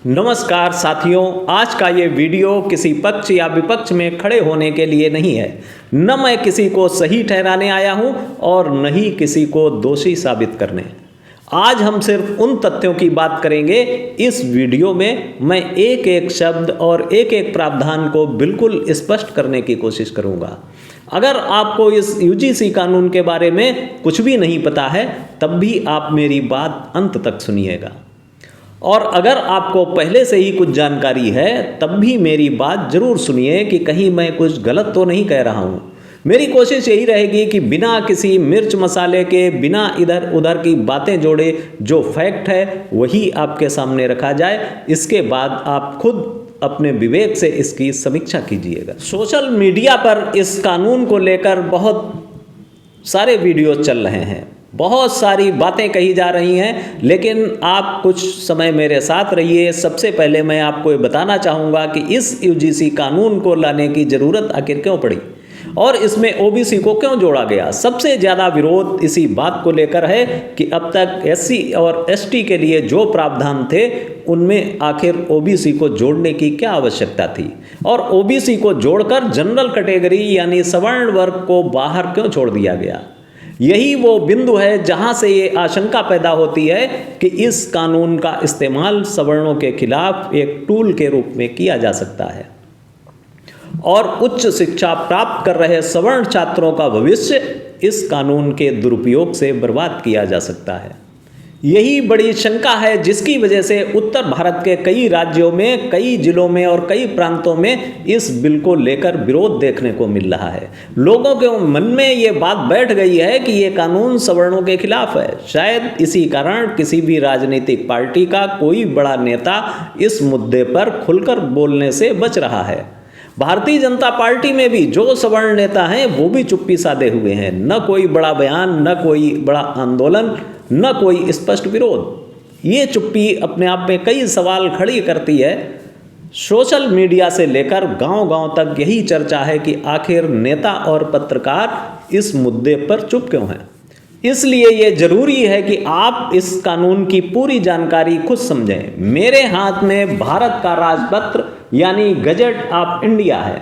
नमस्कार साथियों, आज का ये वीडियो किसी पक्ष या विपक्ष में खड़े होने के लिए नहीं है। न मैं किसी को सही ठहराने आया हूँ और न ही किसी को दोषी साबित करने। आज हम सिर्फ उन तथ्यों की बात करेंगे। इस वीडियो में मैं एक एक शब्द और एक एक प्रावधान को बिल्कुल स्पष्ट करने की कोशिश करूँगा। अगर आपको इस यूजीसी कानून के बारे में कुछ भी नहीं पता है, तब भी आप मेरी बात अंत तक सुनिएगा। और अगर आपको पहले से ही कुछ जानकारी है, तब भी मेरी बात जरूर सुनिए कि कहीं मैं कुछ गलत तो नहीं कह रहा हूँ। मेरी कोशिश यही रहेगी कि बिना किसी मिर्च मसाले के, बिना इधर उधर की बातें जोड़े, जो फैक्ट है वही आपके सामने रखा जाए। इसके बाद आप खुद अपने विवेक से इसकी समीक्षा कीजिएगा। सोशल मीडिया पर इस कानून को लेकर बहुत सारे वीडियो चल रहे हैं, बहुत सारी बातें कही जा रही हैं, लेकिन आप कुछ समय मेरे साथ रहिए। सबसे पहले मैं आपको ये बताना चाहूँगा कि इस यूजीसी कानून को लाने की ज़रूरत आखिर क्यों पड़ी और इसमें ओबीसी को क्यों जोड़ा गया। सबसे ज़्यादा विरोध इसी बात को लेकर है कि अब तक एससी और एसटी के लिए जो प्रावधान थे, उनमें आखिर ओबीसी को जोड़ने की क्या आवश्यकता थी, और ओबीसी को जोड़कर जनरल कैटेगरी यानी सवर्ण वर्ग को बाहर क्यों छोड़ दिया गया। यही वो बिंदु है जहां से ये आशंका पैदा होती है कि इस कानून का इस्तेमाल सवर्णों के खिलाफ एक टूल के रूप में किया जा सकता है और उच्च शिक्षा प्राप्त कर रहे सवर्ण छात्रों का भविष्य इस कानून के दुरुपयोग से बर्बाद किया जा सकता है। यही बड़ी शंका है जिसकी वजह से उत्तर भारत के कई राज्यों में, कई जिलों में और कई प्रांतों में इस बिल को लेकर विरोध देखने को मिल रहा है। लोगों के मन में ये बात बैठ गई है कि ये कानून सवर्णों के खिलाफ है। शायद इसी कारण किसी भी राजनीतिक पार्टी का कोई बड़ा नेता इस मुद्दे पर खुलकर बोलने से बच रहा है। भारतीय जनता पार्टी में भी जो सवर्ण नेता हैं वो भी चुप्पी साधे हुए हैं। न कोई बड़ा बयान, न कोई बड़ा आंदोलन, न कोई स्पष्ट विरोध। ये चुप्पी अपने आप में कई सवाल खड़ी करती है। सोशल मीडिया से लेकर गांव-गांव तक यही चर्चा है कि आखिर नेता और पत्रकार इस मुद्दे पर चुप क्यों हैं। इसलिए ये जरूरी है कि आप इस कानून की पूरी जानकारी खुद समझें। मेरे हाथ में भारत का राजपत्र यानी गजट ऑफ इंडिया है,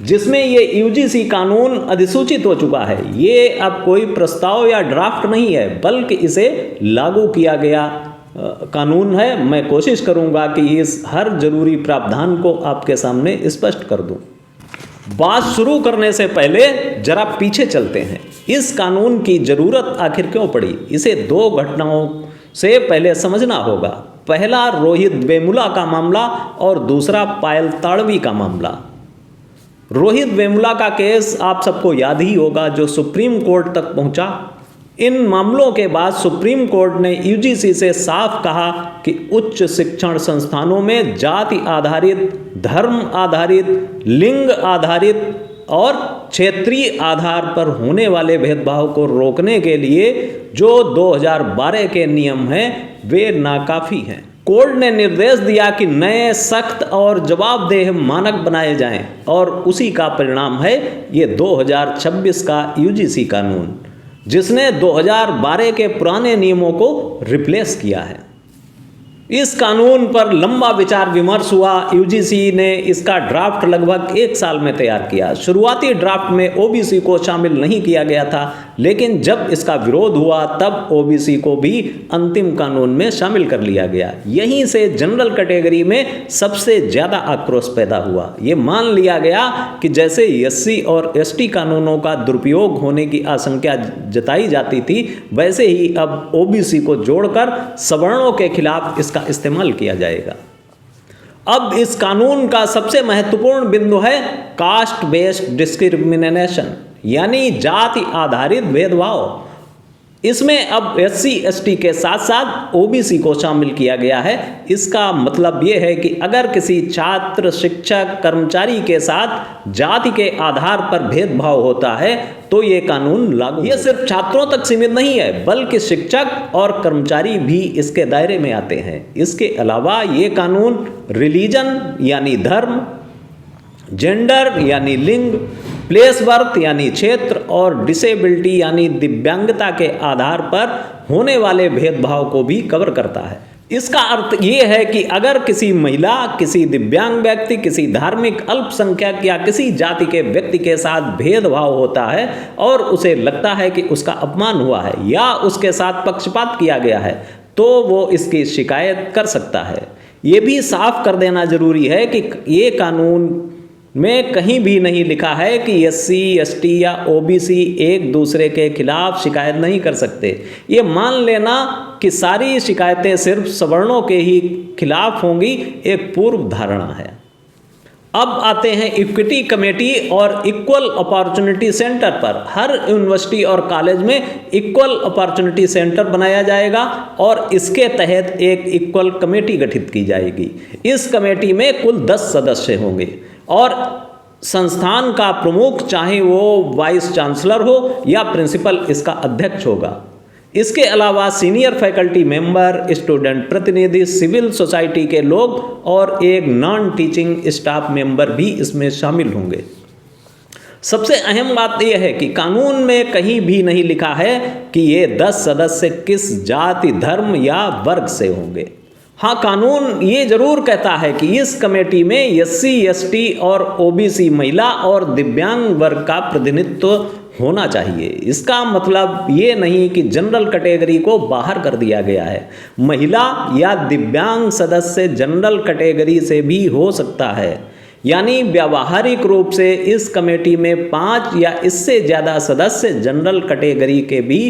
जिसमें ये यूजीसी कानून अधिसूचित हो चुका है। ये अब कोई प्रस्ताव या ड्राफ्ट नहीं है, बल्कि इसे लागू किया गया कानून है। मैं कोशिश करूंगा कि इस हर जरूरी प्रावधान को आपके सामने स्पष्ट कर दूं। बात शुरू करने से पहले जरा पीछे चलते हैं। इस कानून की जरूरत आखिर क्यों पड़ी, इसे दो घटनाओं से पहले समझना होगा। पहला रोहित वेमुला का मामला और दूसरा पायल ताड़वी का मामला। रोहित वेमुला का केस आप सबको याद ही होगा, जो सुप्रीम कोर्ट तक पहुंचा। इन मामलों के बाद सुप्रीम कोर्ट ने यूजीसी से साफ कहा कि उच्च शिक्षण संस्थानों में जाति आधारित, धर्म आधारित, लिंग आधारित और क्षेत्रीय आधार पर होने वाले भेदभाव को रोकने के लिए जो 2012 के नियम हैं, वे नाकाफी हैं। कोर्ट ने निर्देश दिया कि नए सख्त और जवाबदेह मानक बनाए जाएं, और उसी का परिणाम है ये 2026 का यूजीसी कानून, जिसने 2012 के पुराने नियमों को रिप्लेस किया है। इस कानून पर लंबा विचार विमर्श हुआ। यूजीसी ने इसका ड्राफ्ट लगभग 1 साल में तैयार किया। शुरुआती ड्राफ्ट में ओबीसी को शामिल नहीं किया गया था, लेकिन जब इसका विरोध हुआ तब ओबीसी को भी अंतिम कानून में शामिल कर लिया गया। यहीं से जनरल कैटेगरी में सबसे ज़्यादा आक्रोश पैदा हुआ। ये मान लिया गया कि जैसे एससी और एसटी कानूनों का दुरुपयोग होने की आशंका जताई जाती थी, वैसे ही अब ओबीसी को जोड़कर सवर्णों के खिलाफ इसका इस्तेमाल किया जाएगा। अब इस कानून का सबसे महत्वपूर्ण बिंदु है कास्ट बेस्ड डिस्क्रिमिनेशन, यानी जाति आधारित भेदभाव। इसमें अब एससी एसटी के साथ साथ ओबीसी को शामिल किया गया है। इसका मतलब ये है कि अगर किसी छात्र, शिक्षक, कर्मचारी के साथ जाति के आधार पर भेदभाव होता है तो ये कानून लागू। ये सिर्फ छात्रों तक सीमित नहीं है, बल्कि शिक्षक और कर्मचारी भी इसके दायरे में आते हैं। इसके अलावा ये कानून रिलीजन यानी धर्म, जेंडर यानी लिंग, प्लेस वर्थ यानी क्षेत्र और डिसेबिलिटी यानी दिव्यांगता के आधार पर होने वाले भेदभाव को भी कवर करता है। इसका अर्थ ये है कि अगर किसी महिला, किसी दिव्यांग व्यक्ति, किसी धार्मिक अल्पसंख्यक या किसी जाति के व्यक्ति के साथ भेदभाव होता है और उसे लगता है कि उसका अपमान हुआ है या उसके साथ पक्षपात किया गया है, तो वो इसकी शिकायत कर सकता है। ये भी साफ कर देना जरूरी है कि ये कानून में कहीं भी नहीं लिखा है कि SC, ST या OBC एक दूसरे के खिलाफ शिकायत नहीं कर सकते। ये मान लेना कि सारी शिकायतें सिर्फ सवर्णों के ही खिलाफ होंगी एक पूर्व धारणा है। अब आते हैं इक्विटी कमेटी और इक्वल अपॉर्चुनिटी सेंटर पर। हर यूनिवर्सिटी और कॉलेज में इक्वल अपॉर्चुनिटी सेंटर बनाया जाएगा और इसके तहत एक इक्वल कमेटी गठित की जाएगी। इस कमेटी में कुल 10 सदस्य होंगे और संस्थान का प्रमुख, चाहे वो वाइस चांसलर हो या प्रिंसिपल, इसका अध्यक्ष होगा। इसके अलावा सीनियर फैकल्टी मेंबर, स्टूडेंट प्रतिनिधि, सिविल सोसाइटी के लोग और एक नॉन टीचिंग स्टाफ मेंबर भी इसमें शामिल होंगे। सबसे अहम बात यह है कि कानून में कहीं भी नहीं लिखा है कि ये 10 सदस्य किस जाति, धर्म या वर्ग से होंगे। हाँ, कानून ये जरूर कहता है कि इस कमेटी में SC, ST और OBC महिला और दिव्यांग वर्ग का प्रतिनिधित्व होना चाहिए। इसका मतलब ये नहीं कि जनरल कैटेगरी को बाहर कर दिया गया है। महिला या दिव्यांग सदस्य जनरल कैटेगरी से भी हो सकता है, यानी व्यावहारिक रूप से इस कमेटी में 5 या इससे ज़्यादा सदस्य जनरल कैटेगरी के भी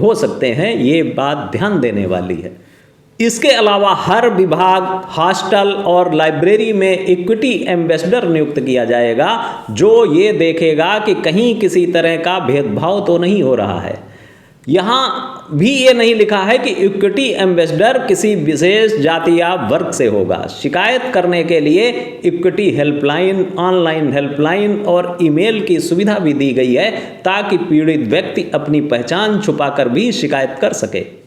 हो सकते हैं। ये बात ध्यान देने वाली है। इसके अलावा हर विभाग, हॉस्टल और लाइब्रेरी में इक्विटी एम्बेसडर नियुक्त किया जाएगा, जो ये देखेगा कि कहीं किसी तरह का भेदभाव तो नहीं हो रहा है। यहाँ भी ये नहीं लिखा है कि इक्विटी एम्बेसडर किसी विशेष जाति या वर्ग से होगा। शिकायत करने के लिए इक्विटी हेल्पलाइन, ऑनलाइन हेल्पलाइन और ईमेल की सुविधा भी दी गई है ताकि पीड़ित व्यक्ति अपनी पहचान छुपाकर भी शिकायत कर सके।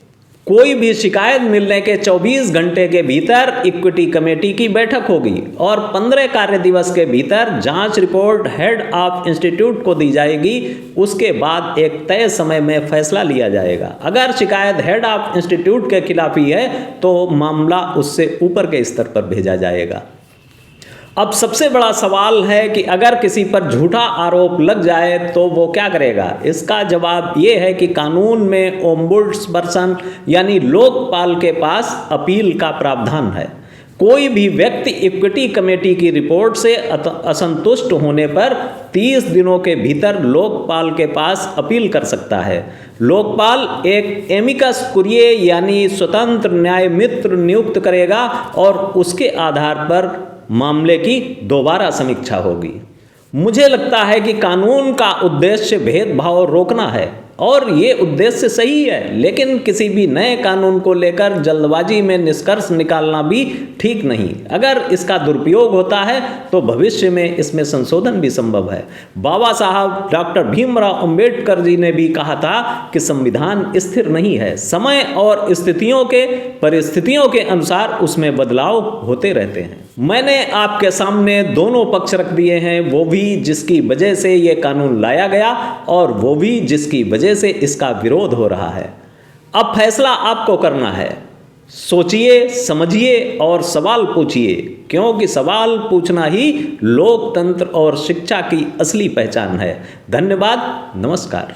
कोई भी शिकायत मिलने के 24 घंटे के भीतर इक्विटी कमेटी की बैठक होगी और 15 कार्य दिवस के भीतर जांच रिपोर्ट हेड ऑफ इंस्टीट्यूट को दी जाएगी। उसके बाद एक तय समय में फैसला लिया जाएगा। अगर शिकायत हेड ऑफ इंस्टीट्यूट के खिलाफ ही है तो मामला उससे ऊपर के स्तर पर भेजा जाएगा। अब सबसे बड़ा सवाल है कि अगर किसी पर झूठा आरोप लग जाए तो वो क्या करेगा। इसका जवाब ये है कि कानून में ओम्बुड्सपर्सन यानी लोकपाल के पास अपील का प्रावधान है। कोई भी व्यक्ति इक्विटी कमेटी की रिपोर्ट से असंतुष्ट होने पर 30 दिनों के भीतर लोकपाल के पास अपील कर सकता है। लोकपाल एक एमिकस कुरिये यानी स्वतंत्र न्याय मित्र नियुक्त करेगा और उसके आधार पर मामले की दोबारा समीक्षा होगी। मुझे लगता है कि कानून का उद्देश्य भेदभाव रोकना है और ये उद्देश्य सही है, लेकिन किसी भी नए कानून को लेकर जल्दबाजी में निष्कर्ष निकालना भी ठीक नहीं। अगर इसका दुरुपयोग होता है तो भविष्य में इसमें संशोधन भी संभव है। बाबा साहब डॉक्टर भीमराव अंबेडकर जी ने भी कहा था कि संविधान स्थिर नहीं है, समय और परिस्थितियों के अनुसार उसमें बदलाव होते रहते हैं। मैंने आपके सामने दोनों पक्ष रख दिए हैं, वो भी जिसकी वजह से ये कानून लाया गया और वो भी जिसकी वजह से इसका विरोध हो रहा है। अब फैसला आपको करना है। सोचिए, समझिए और सवाल पूछिए, क्योंकि सवाल पूछना ही लोकतंत्र और शिक्षा की असली पहचान है। धन्यवाद, नमस्कार।